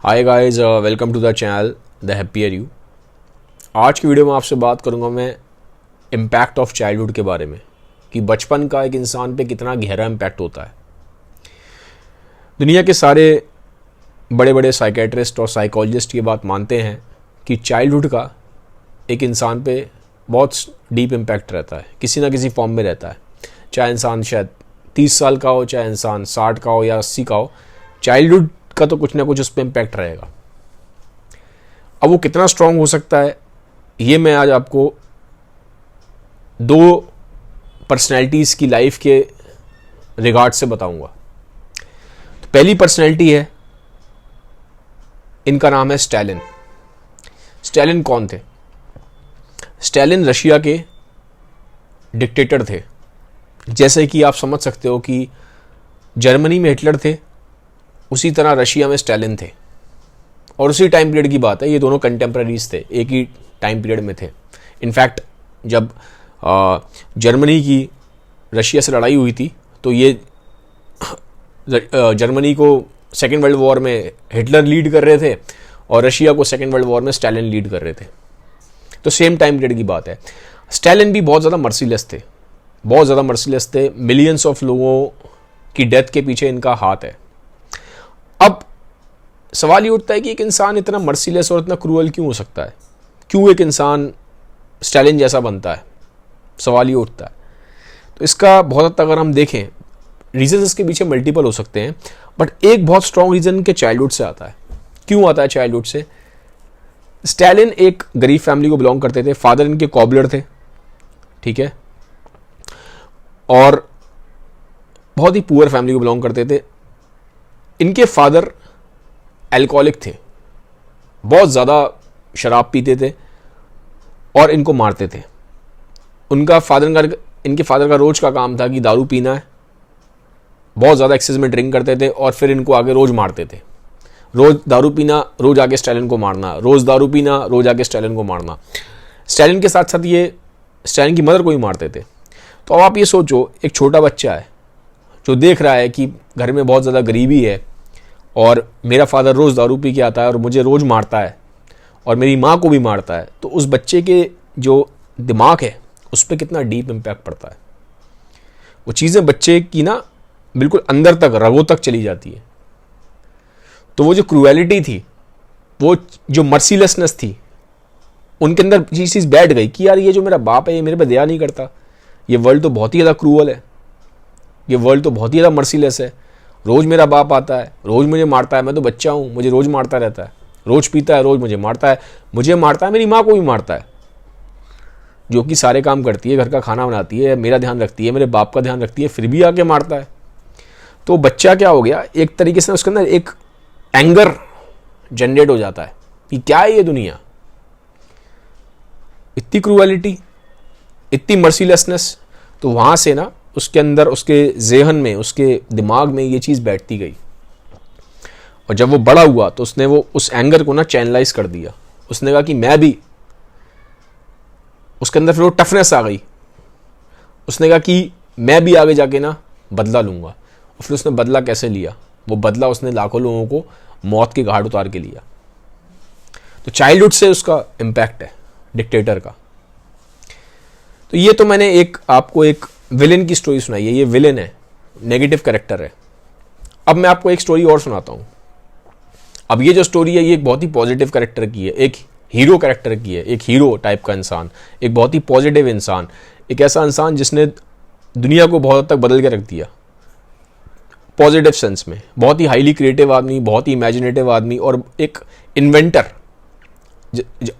Hi guys, welcome to the channel the happier you. आज की video में आपसे बात करूंगा मैं इम्पैक्ट ऑफ चाइल्डहुड के बारे में कि बचपन का एक इंसान पे कितना गहरा इम्पैक्ट होता है। दुनिया के सारे बड़े बड़े साइकेट्रिस्ट और साइकोलॉजिस्ट ये बात मानते हैं कि चाइल्डहुड का एक इंसान पे बहुत डीप इम्पैक्ट रहता है, किसी ना किसी फॉर्म में रहता है। चाहे इंसान शायद 30 साल का हो, चाहे इंसान 60 का हो या 80 का हो, चाइल्डहुड का तो कुछ ना कुछ उस पर इम्पैक्ट रहेगा। अब वो कितना स्ट्रांग हो सकता है, ये मैं आज आपको दो पर्सनैलिटीज़ की लाइफ के रिगार्ड से बताऊंगा। तो पहली पर्सनैलिटी है, इनका नाम है स्टालिन। स्टालिन कौन थे? स्टालिन रशिया के डिक्टेटर थे। जैसे कि आप समझ सकते हो कि जर्मनी में हिटलर थे, उसी तरह रशिया में स्टालिन थे। और उसी टाइम पीरियड की बात है, ये दोनों कंटेम्प्रेरीज थे, एक ही टाइम पीरियड में थे। इनफैक्ट जब जर्मनी की रशिया से लड़ाई हुई थी तो ये जर्मनी को सेकेंड वर्ल्ड वॉर में हिटलर लीड कर रहे थे और रशिया को सेकेंड वर्ल्ड वॉर में स्टालिन लीड कर रहे थे। तो सेम टाइम पीरियड की बात है। स्टालिन भी बहुत ज़्यादा मर्सीलेस थे, बहुत ज़्यादा मर्सीलेस थे। मिलियंस ऑफ लोगों की डेथ के पीछे इनका हाथ है। अब सवाल ये उठता है कि एक इंसान इतना मर्सीलेस और इतना क्रूअल क्यों हो सकता है? क्यों एक इंसान स्टालिन जैसा बनता है? सवाल ये उठता है। तो इसका बहुत हद तक अगर हम देखें, रीजन इसके पीछे मल्टीपल हो सकते हैं, बट एक बहुत स्ट्रॉन्ग रीजन के चाइल्डहुड से आता है। क्यों आता है चाइल्डहुड से? स्टालिन एक गरीब फैमिली को बिलोंग करते थे। फादर इनके कॉबलर थे, ठीक है, और बहुत ही पुअर फैमिली को बिलोंग करते थे। इनके फादर अल्कोहलिक थे, बहुत ज़्यादा शराब पीते थे और इनको मारते थे। इनके फादर का रोज़ का काम था कि दारू पीना है, बहुत ज़्यादा एक्सेस में ड्रिंक करते थे और फिर इनको आगे रोज़ मारते थे। रोज़ दारू पीना, रोज़ आगे स्टालिन को मारना, रोज़ दारू पीना, रोज़ आगे स्टालिन को मारना। स्टालिन के साथ साथ ये स्टालिन की मदर को भी मारते थे। तो अब आप ये सोचो, एक छोटा बच्चा है जो देख रहा है कि घर में बहुत ज़्यादा गरीबी है और मेरा फादर रोज़ दारू पी के आता है और मुझे रोज़ मारता है और मेरी माँ को भी मारता है, तो उस बच्चे के जो दिमाग है उस पर कितना डीप इम्पैक्ट पड़ता है। वो चीज़ें बच्चे की ना बिल्कुल अंदर तक, रगों तक चली जाती है। तो वो जो क्रूएलिटी थी, वो जो मर्सीलेसनेस थी, उनके अंदर ये चीज़ बैठ गई कि यार ये जो मेरा बाप है ये मेरे पे दया नहीं करता, ये वर्ल्ड तो बहुत ही ज़्यादा क्रूअल है, ये वर्ल्ड तो बहुत ही ज़्यादा मर्सीलेस है। रोज़ मेरा बाप आता है, रोज़ मुझे मारता है, मैं तो बच्चा हूँ, मुझे रोज़ मारता रहता है, रोज़ पीता है, रोज़ मुझे मारता है, मेरी माँ को भी मारता है, जो कि सारे काम करती है, घर का खाना बनाती है, मेरा ध्यान रखती है, मेरे बाप का ध्यान रखती है, फिर भी आके मारता है। तो बच्चा क्या हो गया, एक तरीके से उसके अंदर एक एंगर जनरेट हो जाता है कि क्या है ये दुनिया, इतनी क्रूएलिटी, इतनी मर्सीलेसनेस। तो वहाँ से ना उसके अंदर, उसके ज़हन में, उसके दिमाग में ये चीज़ बैठती गई। और जब वो बड़ा हुआ तो उसने वो उस एंगर को ना चैनलाइज कर दिया। उसने कहा कि मैं भी, उसके अंदर फिर वो टफनेस आ गई। उसने कहा कि मैं भी आगे जाके ना बदला लूँगा। और फिर उसने बदला कैसे लिया? वो बदला उसने लाखों लोगों को मौत के घाट उतार के लिया। तो चाइल्डहुड से उसका इम्पैक्ट है डिक्टेटर का। तो ये तो मैंने आपको एक विलेन की स्टोरी सुनाई है। ये विलेन है, नेगेटिव कैरेक्टर है। अब मैं आपको एक स्टोरी और सुनाता हूँ। अब ये जो स्टोरी है, ये एक बहुत ही पॉजिटिव कैरेक्टर की है, एक हीरो कैरेक्टर की है, एक हीरो टाइप का इंसान, एक बहुत ही पॉजिटिव इंसान, एक ऐसा इंसान जिसने दुनिया को बहुत हद तक बदल के रख दिया पॉजिटिव सेंस में। बहुत ही हाईली क्रिएटिव आदमी, बहुत ही इमेजिनेटिव आदमी और एक इन्वेंटर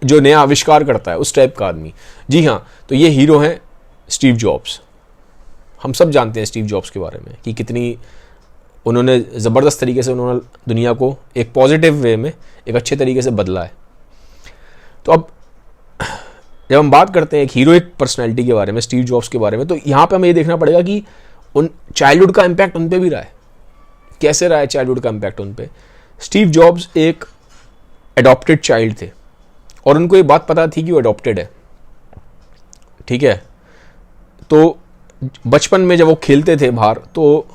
जो नया आविष्कार करता है, उस टाइप का आदमी। जी हाँ, तो ये हीरो हैं स्टीव जॉब्स। हम सब जानते हैं स्टीव जॉब्स के बारे में कि कितनी उन्होंने ज़बरदस्त तरीके से उन्होंने दुनिया को एक पॉजिटिव वे में, एक अच्छे तरीके से बदला है। तो अब जब हम बात करते हैं एक हीरोइक पर्सनैलिटी के बारे में, स्टीव जॉब्स के बारे में, तो यहाँ पे हमें ये देखना पड़ेगा कि उन चाइल्डहुड का इम्पैक्ट उन पे भी रहा है। कैसे रहा है चाइल्डहुड का इम्पैक्ट उन पे? स्टीव जॉब्स एक एडॉप्टेड चाइल्ड थे और उनको ये बात पता थी कि वो एडॉप्टेड है, ठीक है। तो बचपन में जब वो खेलते थे बाहर, तो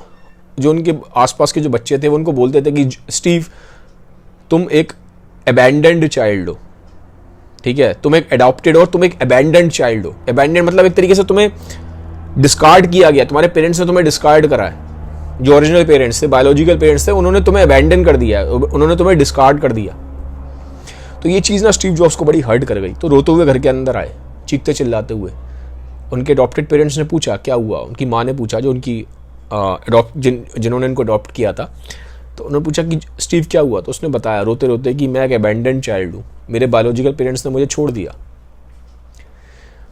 जो उनके आसपास के जो बच्चे थे वो उनको बोलते थे कि स्टीव तुम एक अबैंडन्ड चाइल्ड हो, ठीक है, तुम एक अडॉप्टेड और तुम एक अबैंडन्ड चाइल्ड हो। अबैंडन्ड मतलब एक तरीके से तुम्हें डिस्कार्ड किया गया, तुम्हारे पेरेंट्स ने तुम्हें डिस्कार्ड करा है। जो ओरिजिनल पेरेंट्स थे, बायोलॉजिकल पेरेंट्स थे, उन्होंने तुम्हें अबैंडन कर दिया है, उन्होंने तुम्हें डिस्कार्ड कर दिया। तो ये चीज़ ना स्टीव जॉब्स को बड़ी हर्ट कर गई। तो रोते हुए घर के अंदर आए, चीखते चिल्लाते हुए। उनके अडॉप्टेड पेरेंट्स ने पूछा क्या हुआ, उनकी माँ ने पूछा, जो उनकी जिन्होंने इनको अडॉप्ट किया था, तो उन्होंने पूछा कि स्टीव क्या हुआ। तो उसने बताया रोते रोते कि मैं एक अबैंडन्ड चाइल्ड हूँ, मेरे बायोलॉजिकल पेरेंट्स ने मुझे छोड़ दिया।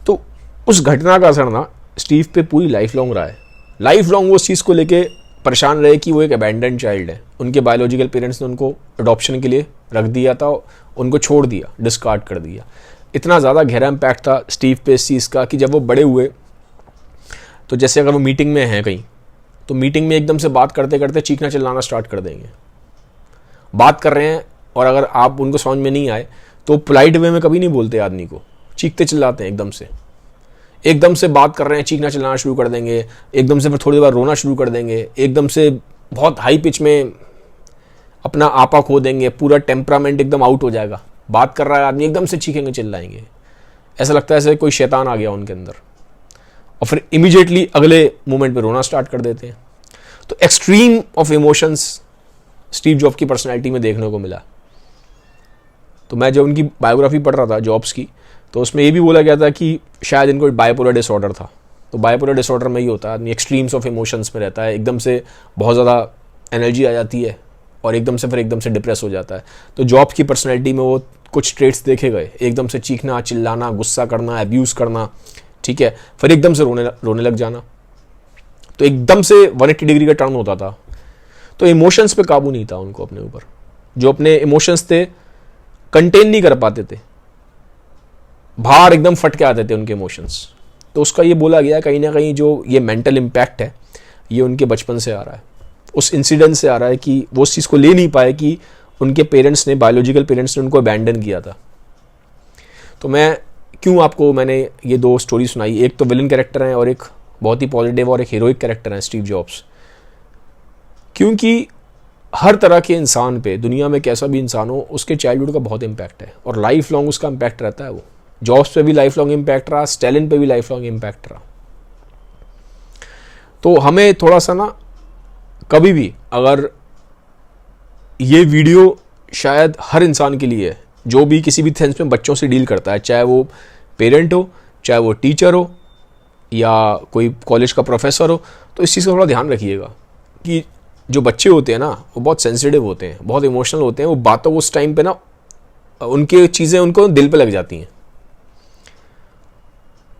तो उस घटना का असर ना स्टीव पे पूरी लाइफ लॉन्ग रहा है। लाइफ लॉन्ग वो उस चीज़ को लेके परेशान रहे कि वो एक अबैंडन्ड चाइल्ड है, उनके बायोलॉजिकल पेरेंट्स ने उनको अडॉप्शन के लिए रख दिया था, उनको छोड़ दिया, डिस्कार्ड कर दिया। इतना ज़्यादा गहरा इम्पैक्ट था स्टीव पे इस चीज़ का कि जब वो बड़े हुए तो जैसे अगर वो मीटिंग में हैं कहीं, तो मीटिंग में एकदम से बात करते करते चीखना चिल्लाना स्टार्ट कर देंगे। बात कर रहे हैं और अगर आप उनको समझ में नहीं आए तो पोलाइट वे में कभी नहीं बोलते आदमी को, चीखते चिल्लाते हैं एकदम से बात कर रहे हैं, चीखना चिल्लाना शुरू कर देंगे, एकदम से फिर थोड़ी देर बाद रोना शुरू कर देंगे, एकदम से बहुत हाई पिच में अपना आपा खो देंगे, पूरा टेम्परामेंट एकदम आउट हो जाएगा। बात कर रहा है आदमी, एकदम से चीखेंगे चिल्लाएंगे, ऐसा लगता है जैसे कोई शैतान आ गया उनके अंदर, और फिर इमीडिएटली अगले मोमेंट पे रोना स्टार्ट कर देते हैं। तो extreme of emotions Steve job की पर्सनैलिटी में देखने को मिला। तो मैं जब उनकी बायोग्राफी पढ़ रहा था जॉब्स की, तो उसमें ये भी बोला गया था कि शायद इनको बाइपोलर डिसऑर्डर था। तो बाइपोलर डिसऑर्डर में ही होता है आदमी एक्सट्रीम्स ऑफ इमोशंस में रहता है, एकदम से बहुत ज़्यादा एनर्जी आ जाती है और एकदम से डिप्रेस हो जाता है। तो जॉब की पर्सनैलिटी में वो कुछ ट्रेट्स देखे गए, एकदम से चीखना चिल्लाना, गुस्सा करना, अब्यूज़ करना, ठीक है, फिर एकदम से रोने लग जाना। तो एकदम से 180 डिग्री का टर्न होता था। तो इमोशंस पे काबू नहीं था उनको अपने ऊपर, जो अपने इमोशंस थे कंटेन नहीं कर पाते थे, बाहर एकदम फट के आते थे उनके इमोशंस। तो उसका ये बोला गया कहीं ना कहीं जो ये मेंटल इम्पैक्ट है ये उनके बचपन से आ रहा है, उस इंसिडेंट से आ रहा है कि वो उस चीज़ को ले नहीं पाए कि उनके पेरेंट्स ने, बायोलॉजिकल पेरेंट्स ने उनको अबैंडन किया था। तो मैंने ये दो स्टोरी सुनाई, एक तो विलन कैरेक्टर है और एक बहुत ही पॉजिटिव और एक हीरोइक कैरेक्टर है स्टीव जॉब्स। क्योंकि हर तरह के इंसान पे, दुनिया में कैसा भी इंसान हो, उसके चाइल्डहुड का बहुत इम्पैक्ट है और लाइफ लॉन्ग उसका इम्पैक्ट रहता है। वो जॉब्स पे भी लाइफ लॉन्ग इम्पैक्ट रहा, स्टैलिन पे भी लाइफ लॉन्ग इम्पैक्ट रहा। तो हमें थोड़ा सा ना, कभी भी अगर ये वीडियो शायद हर इंसान के लिए है जो भी किसी भी सेंस में बच्चों से डील करता है, चाहे वो पेरेंट हो, चाहे वो टीचर हो या कोई कॉलेज का प्रोफेसर हो, तो इस चीज़ का थोड़ा ध्यान रखिएगा कि जो बच्चे होते हैं ना वो बहुत सेंसिटिव होते हैं, बहुत इमोशनल होते हैं। वो बातों उस टाइम पे ना उनकी चीज़ें उनको दिल पे लग जाती हैं,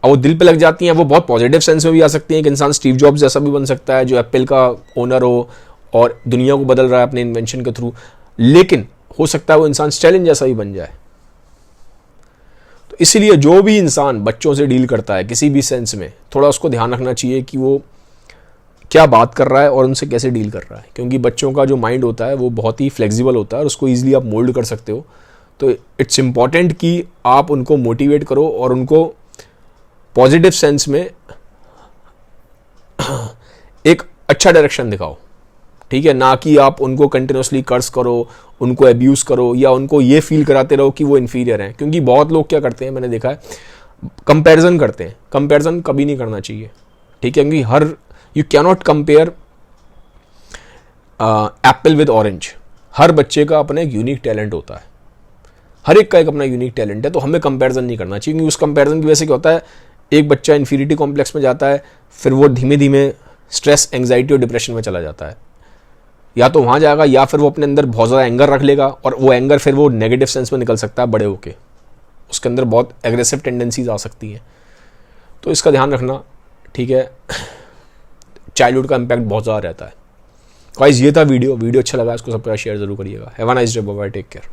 और वो दिल पे लग जाती हैं। वो बहुत पॉजिटिव सेंस में भी आ सकती हैं कि इंसान स्टीव जॉब्स जैसा भी बन सकता है जो एप्पल का ओनर हो और दुनिया को बदल रहा है अपने इन्वेंशन के थ्रू, लेकिन हो सकता है वो इंसान स्टैलिन जैसा भी बन जाए। तो इसीलिए जो भी इंसान बच्चों से डील करता है किसी भी सेंस में, थोड़ा उसको ध्यान रखना चाहिए कि वो क्या बात कर रहा है और उनसे कैसे डील कर रहा है, क्योंकि बच्चों का जो माइंड होता है वो बहुत ही फ्लेक्सिबल होता है और उसको ईजिली आप मोल्ड कर सकते हो। तो इट्स इम्पॉर्टेंट कि आप उनको मोटिवेट करो और उनको पॉजिटिव सेंस में एक अच्छा डायरेक्शन दिखाओ, ठीक है, ना कि आप उनको कंटिन्यूसली कर्स करो, उनको अब्यूज़ करो या उनको ये फील कराते रहो कि वो इन्फीरियर हैं। क्योंकि बहुत लोग क्या करते हैं, मैंने देखा है, कंपैरिजन करते हैं। कंपैरिजन कभी नहीं करना चाहिए, ठीक है, क्योंकि you cannot compare apple with orange. हर बच्चे का अपना एक यूनिक टैलेंट होता है, हर एक का एक अपना यूनिक टैलेंट है। तो हमें कंपैरिजन नहीं करना चाहिए, क्योंकि उस कंपैरिजन की वजह से क्या होता है, एक बच्चा इन्फीरियरिटी कॉम्प्लेक्स में जाता है, फिर वो धीमे धीमे स्ट्रेस, एंग्जाइटी और डिप्रेशन में चला जाता है। या तो वहाँ जाएगा या फिर वो अपने अंदर बहुत ज़्यादा एंगर रख लेगा और वो एंगर फिर वो नेगेटिव सेंस में निकल सकता है बड़े होके, उसके अंदर बहुत एग्रेसिव टेंडेंसीज आ सकती हैं। तो इसका ध्यान रखना, ठीक है। चाइल्डहुड का इम्पैक्ट बहुत ज़्यादा रहता है। गाइस ये था वीडियो अच्छा लगा इसको सबका शेयर जरूर करिएगा। Have a nice day, bye bye, take care.